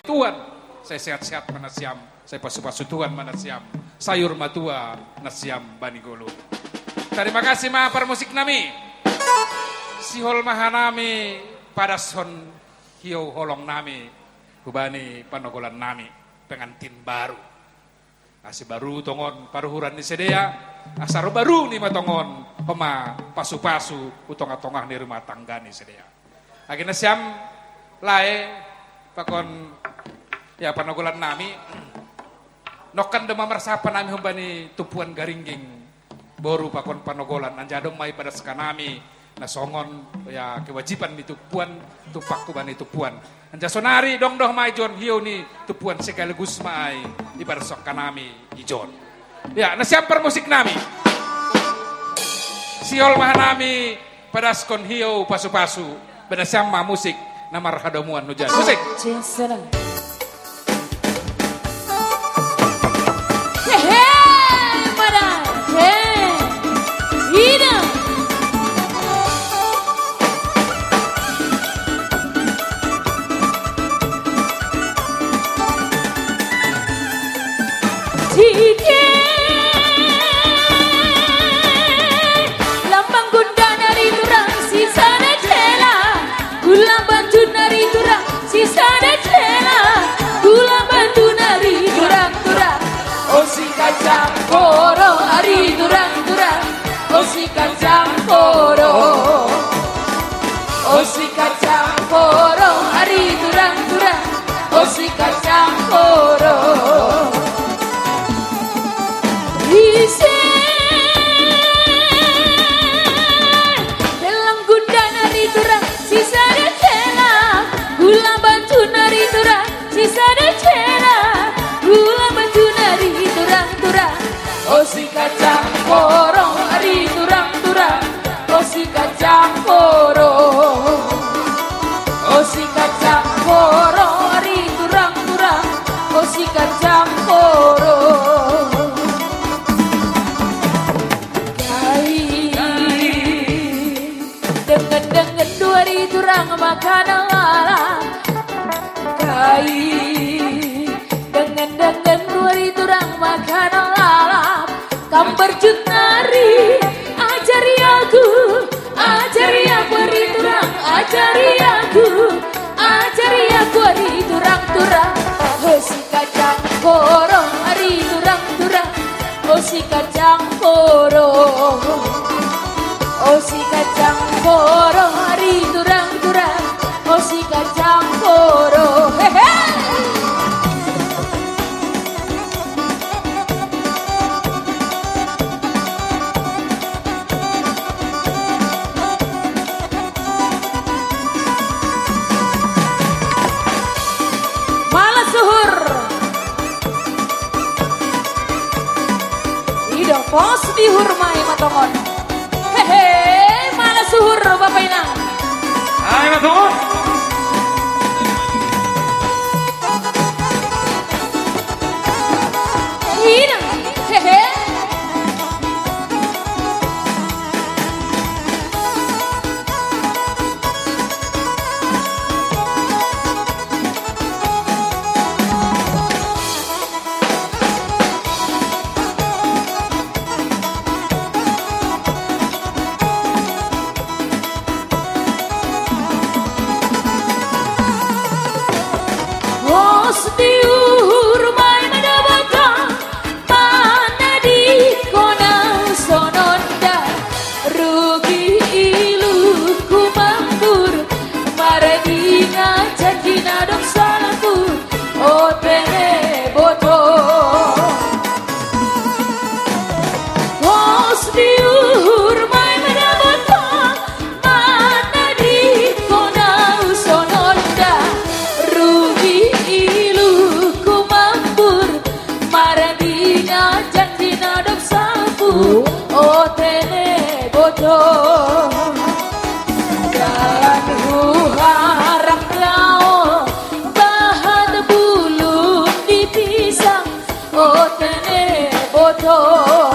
Tuhan, saya sehat-sehat mana siam, saya pasu-pasu Tuhan mana siam, sayur matua nasiam bani gulu. Terima kasih ma permusik nami, sihol mahanami pada son hiu holong nami, hubani panogolan nami, pengantin baru. Kasih baru tongon paruhuran ni sedea, asar baru ni matongon, pema pasu-pasu utong-atongah ni rumah tangga ni sedea. Akhirnya siam lae pakon ya panogolan nami nokan demam mersapa nami humbani tupuan garingging boru pakon panogolan anjadong mai pada sekanami nasongon ya kewajiban di tupuan tupak kubani tupuan anja sonari dong mai jon hiu ni tupuan sekaligus mai ibar sok kanami ijon ya nasiam permusik nami siol mahanami pada skon hiu pasu-pasu pada sama musik namar hadamuan hujan musik lambang gunda nari turang sisa na cela gula bantu nari turang sisa na cela gula bantu nari turang turang osi kacang poro ari turang turang osi kacang poro osi kacang poro ari turang turang osi kacang poro dalam gunda nari turang sisa de cela gula bantu nari turang sisa de cela gula bantu nari turang turang osi kacang porong ari turang turang osi kacang porong osi kacang porong ari turang turang osi kacang porong dengan dua turang makan malam kai dengan dua turang makan malam kambar jutnari ajari aku ari turang ajari aku ari turang turang hosi kacang porong ari turang turang hosi kacang porong osi kacang porong hari turang-turang osi kacang porong hehe malas suhur idong pos dihurmai matongon hehe, mana suhur Bapak Inang? Hai Mas Inang, hehe. Oh